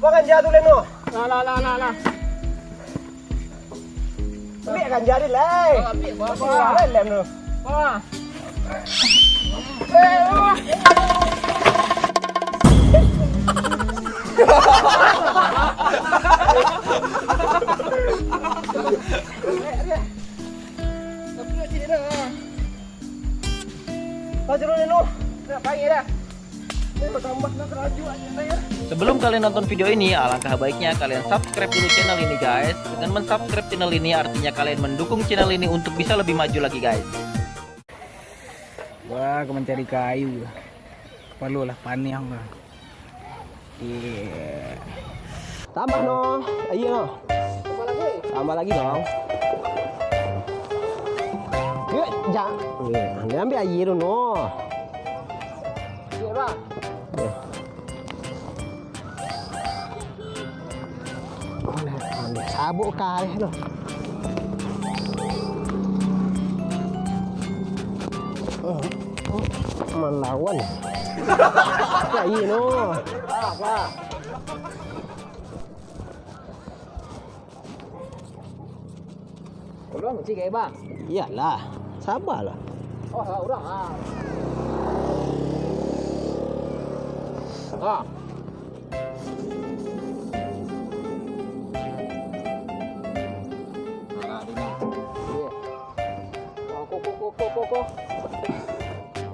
Buang ganja tu Leno. Lah. Ambil ganja ni lai. Ambil Masih lah lem tu. Wah. Pasal Leno. Nak panggil dah. Sebelum kalian nonton video ini, alangkah baiknya kalian subscribe dulu channel ini guys. Dengan mensubscribe channel ini artinya kalian mendukung channel ini untuk bisa lebih maju lagi guys. Wah, aku mencari kayu. Perlulah paniang lah. Yeah. Tambah no. Iya no. Apa lagi? Tambah lagi dong. Yuk, jangan. Ni ambil air tu no. Iya, Bang. Sabuk kali tu. Melawan. Ya ini no. Apa? Orang cik ke bang? Iyalah, sabarlah. Oh, orang ah. Ah. Kok.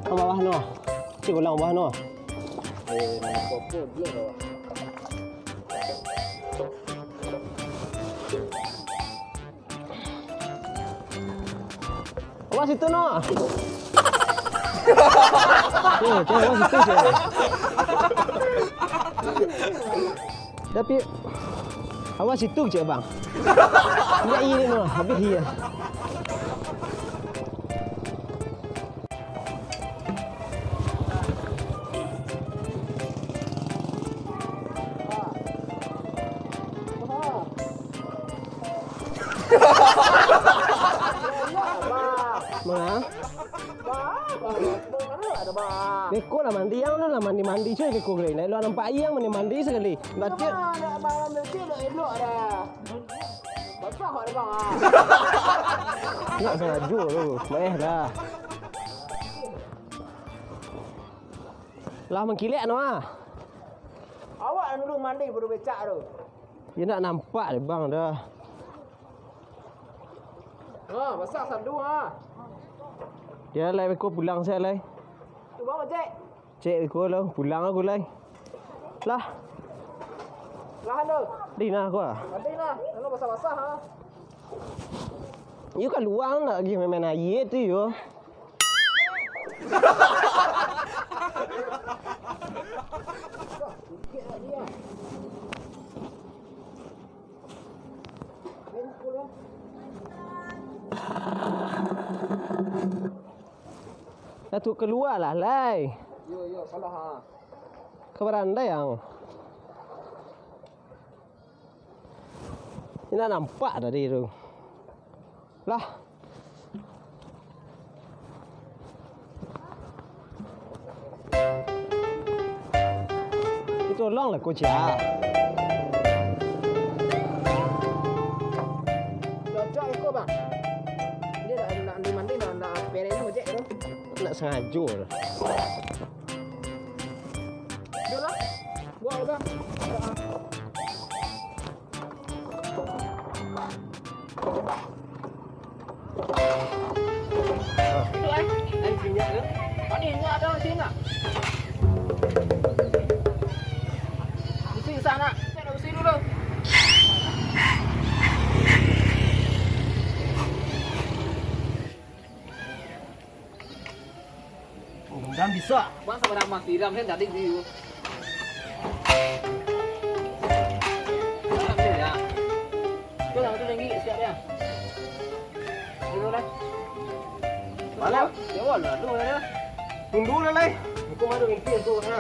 Ang bawah no. Cik ulang bawah no. Kopo dia tu. Awas situ no. Awas situ je. Tapi awas situ je bang. Dia ini no, habis dia. Mana? Beko lah mandi yang lah mandi je beko gray. Nak lu nampak yang mandi sekali. Baca. Nak barang bersih dah elok dah. Basah hak bang ah. Nak sengaja tu. Baik dah. Lah mengkilik no ah. Awak dulu mandi baru becak tu. Dia nak nampak dia bang dah. Ha, basah sandu ah. Dia lai beko pulang saya lai. Tu bawa cek. Cek beko lah pulang aku lai. Lah. Lahan tu. Dina aku ah. Mandi lah. Kalau basah-basah ha. You kan luang nak pergi main air tu yo. Datuk keluar lah lai. Yo salah ha. Ke beranda yang. Ini nak nampak tadi tu. Lah. Itu long lah kocak. Cocok ikut bang. Dia nak mandi nak beres ni cek tu. Nak sengaja lah. Jomlah. Buat bang. Itu ai minyak ke? Ni minyak ada sini nak. Mesti sana. Saya nak bersih dulu. Dan bisa. Bang sama nak mati ram saya tadi view. Ya. Tu lah tu lagi siap dia. Dulu lah. Mana? Jawab lah dulu ya. Tunggu lah lai. Aku mahu ingin tu ha.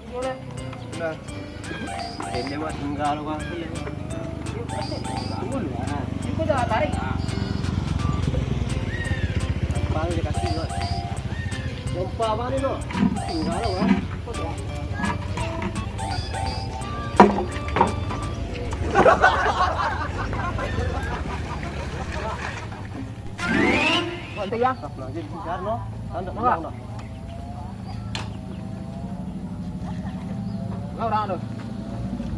Dulu lah. Dah. Dia buat tinggal orang ni. Tunggu lah. Ikut dah tarik ah. Bang dia kasih buat. Lompa bang ni no. Tinggal lah. lagi ya. Pulang je sekarang no. Tanda Enggak. pulang no. Enggak orang tu.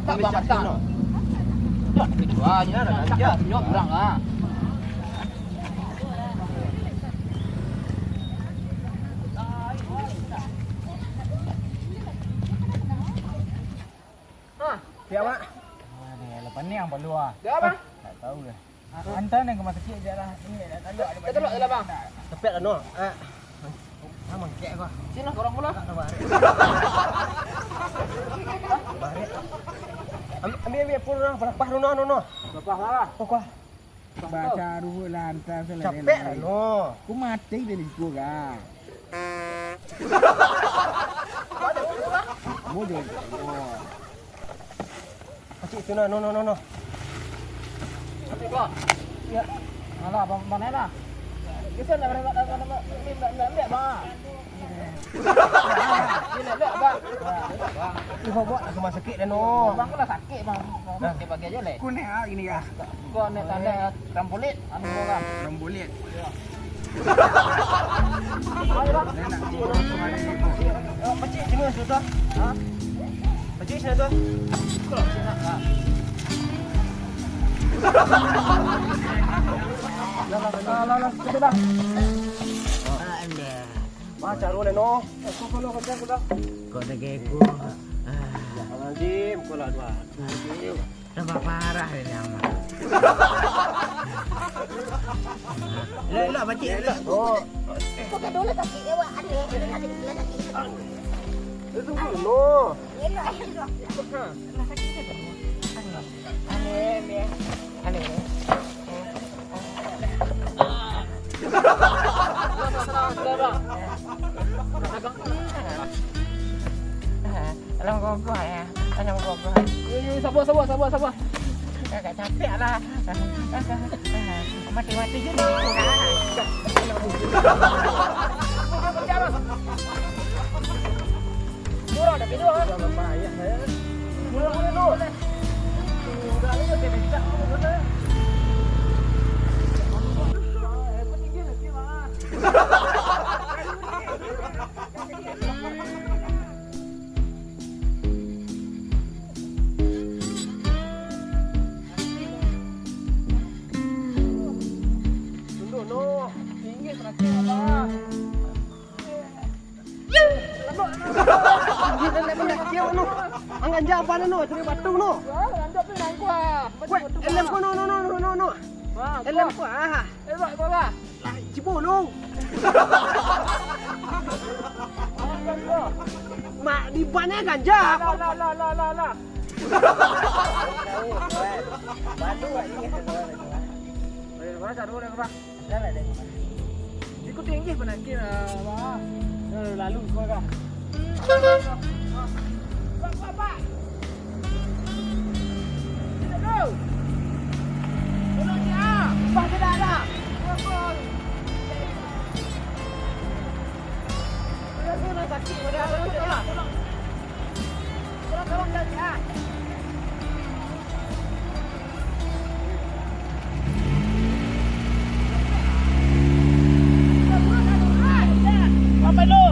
Tak bang Cak tak. no. Wah, ni ada ganja. Nyok orang ah. Siap mak. Lepas ni yang perlu ah. Dia apa? Tak tahu dah. Hantar ni ke rumah sakit je lah. Ni dah tak ada. Kita telok je lah bang. Tepet dah no. Amang kek kau. Sini orang pula. Tak barik. Barik. Ambil pun orang berapa no. Lepas lah. Oh kau. Baca dulu lah hantar selain. Capek dah no. Aku mati dari situ kan. Mau je. Pakcik tu no. Apa? Ya. Alah, mana lah? Kita nak ambil bang. Ini nak bang. Tu kau buat aku masuk sakit dah no. Bang kena sakit bang. Sakit bagi aja leh. Aku ni ah ini kah. Kau nak tanda trampolin, anu kau kan? Rambulit. Ayo bang. Pakcik sini sudah. Ha? Pakcik sini tu. Kau sini nak. Lah, kita dah. Baca dulu no. Kau dah gego. Jangan jim kau lah dua. Tambah parah ini amat. Lah pakcik lah. Oh. Kau tak boleh sakit dia buat ada sakit. Itu no. Alam kau ya. Alam kau. Sabar. Agak capek lah. Mati-mati je ni. Murah dah video. Jangan payah saya. Murah dulu. Udah ni dia bisa. Tunduk no. Tinggi terakhir apa? Kita nak menakil no. Angan japa no. Cari batu no. Lanjut tu nang kuah. Wait, elem ko no. Elem ko ah. Elok kau lah. Cibulung. Mak di ban ganja. Lah. Batu ini. Baca dulu dah bang. Dah ada. Ikut tinggi penakir bang. Lalu kau dah. Pak. Go. Tolong dia. Pak dah ada. Tolong sakit dah. Tolong dah dia. Apa lu?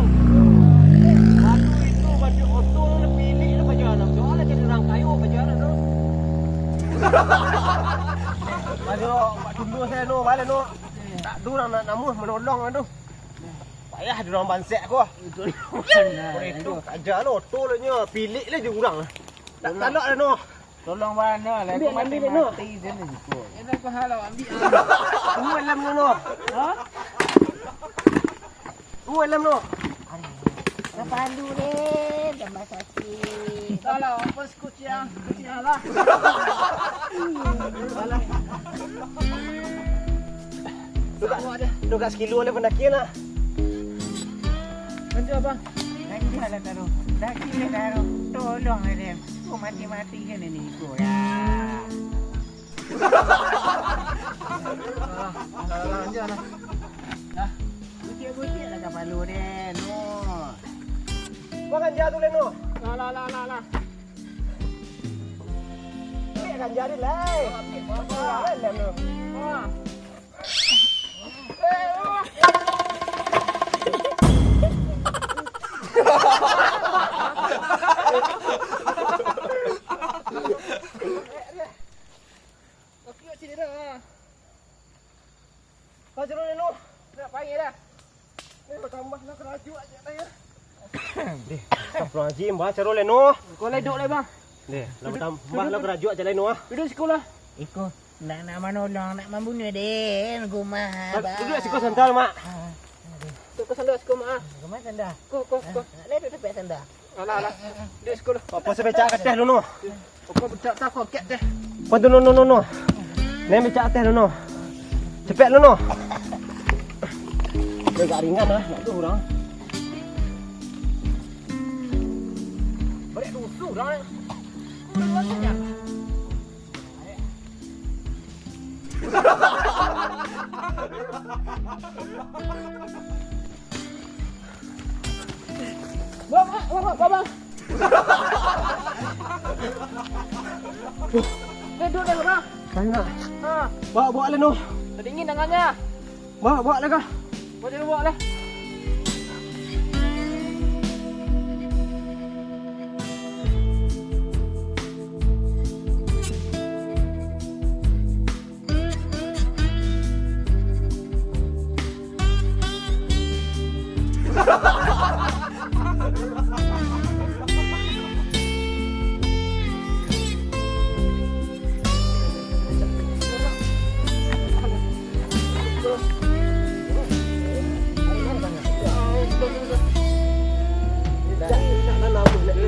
Batu itu baju otong nak pilih nak baju anak. Soalnya jadi orang kayu baju anak tu. Baju Pak Tundu saya no, balik no. Tak ada orang nak namus menolong tu. Payah ada orang bansek aku. Itu ajar lo, tolnya pilih lah je orang. Tak nak lah no. Tolong mana lah. Ambil no. Mati je ni situ. Ini pahala ambil. Elem no. Ha? Elem no. Pandu deh, tambah sakit. Kalau apa kucing lah. Tu kat sekilo le pendaki nak. Nanti apa? Nanti lah taruh. Dah kira taruh. Tolong dia. Kau mati-mati je ni situ ya. Lanjut lah. Bucik-bucik lah kapal lu dia. No. Kau ganja tu le no. Lah. Ambil ganja ni lai. Elem no. Wah. Okey sini dah. Kau jeruk ni no. Nak panggil dah. Ni bertambah nak kerajuk aja dah ya. Deh, astagfirullahalazim, bah cerol no. Kau ledok lah bang. Deh, nak bertambah nak kerajuk aja lain no. Duduk sekolah. Ikut nak menolong, nak membunuh dia. Gumah. Duduk sikit santal mak. Kau sandar sekolah mak. Gumah senda. Kau. Ada tempat senda. Alah. Duduk sekolah. Apa sebecak ke teh lu no? Kau becak tak kau ket dah. Apa tu no. Ni becak teh lu no. Cepet lu no. Dia agak ringan lah, nak tu orang. Balik rusuh dah. Bang. Duduk dah bang. Banyak. Ha, Bawa lah no. dah dingin tangannya. Bawa lah kah? Boleh bawa lah.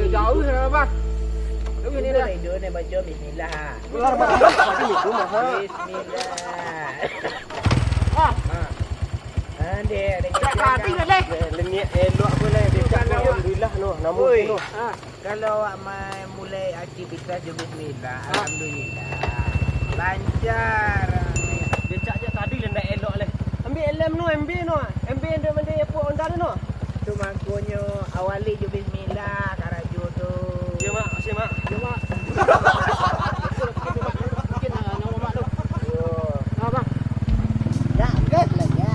Jauh dah bang. Jauh ni dah. Hidup ni baca bismillah. Keluar mak. Pagi ni tu mah. Bismillah. Ah, Ande, ada tak kati dah leh. Leniak elok apa lah. Dia cakap alhamdulillah no. Namun Oi. no. Ha, Kalau awak mulai aktivitas je bismillah, alhamdulillah. Lancar. Dia cakap je tadi lah nak elok lah. Ambil LM no, MB no. MB dia mandi apa Honda no. Tu maknanya awali je bismillah karaju tu. Ya mak, masih mak. jom mak. Mungkin nama mak tu. Ha bang. Dah gas lah ya.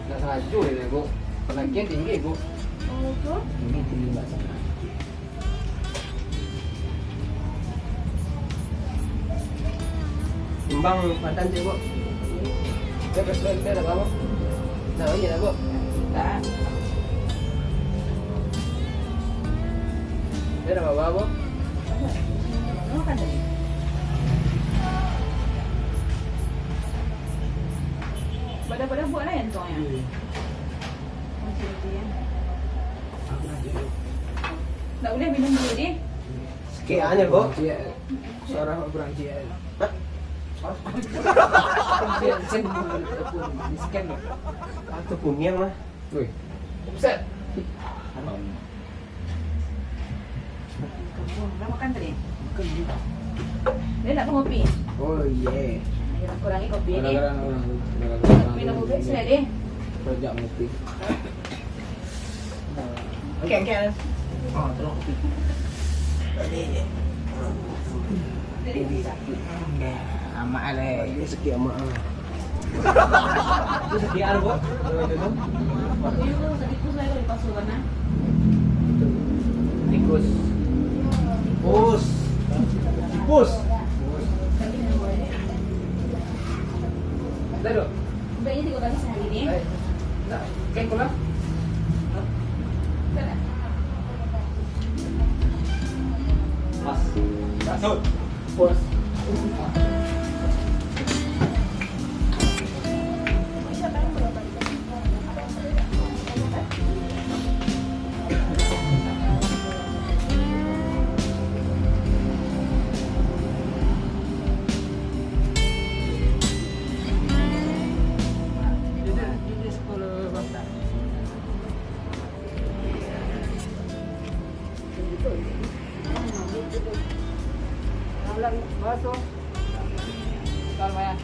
Nak seraju ni bu. Penagihan tinggi bu. Ini tinggi tak sana. Timbang Pantan je bu. Dia presiden dia dah apa? Dah ini dah bu. Dah. Dia dah bawa bu. Pada buat lah yang tu yang. Macam tu ya. Tak boleh minum dulu dia. Sikit aja bu. Seorang kurang dia. Hah? Di scan tu. Itu kunyang mah. Woi. Ustaz. Dah makan tadi? Dia nak kopi. Oh yeah. Kita kurangi kopi ni. Kadang-kadang Minum kopi saya deh. Rojak ngopi. Okey. Oh, tolong kopi. Amak leh. Ini sikit amak ah. Itu sikit ah bu. Tikus saya di pasukan nah. Tikus. Pus. Pus. Dah dok. Baiknya 3 kali sehari ni. Dah. Kan kolam. Mas. Masuk. Pos. bulan basuh. Kalau bayar.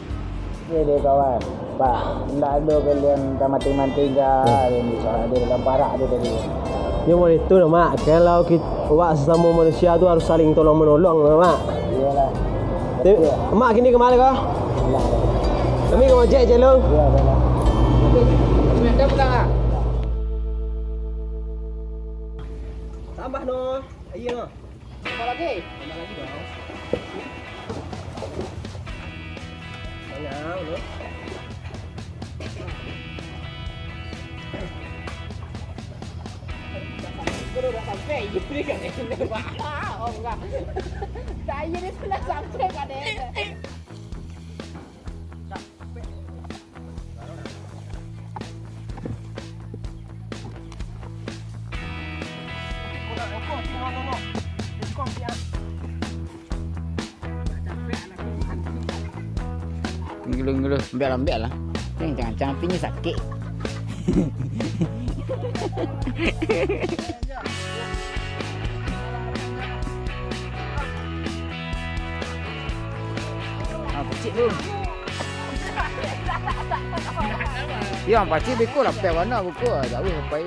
Dia dia kawan. Pak, tak ada kalian tak mati-mati dah. Dia dalam parak dia tadi. Ya boleh tu lah mak. Kalau kita awak sesama manusia tu harus saling tolong menolong lah mak. Iyalah. Mak kini ke mana kau? Kami ke Ojek je lu. Ya, dah. Dah pulang ah. Tambah no. Iya no. Apa lagi? Tambah lagi dong. Banyak no. Kau dah sampai je ni kan? Oh enggak. Saya ni sudah sampai kan? Gelu-gelu, ambil lah. Jangan pinya sakit. Pakcik tu. Ya, pakcik beko lah. Pergi mana buku? Jauh sampai.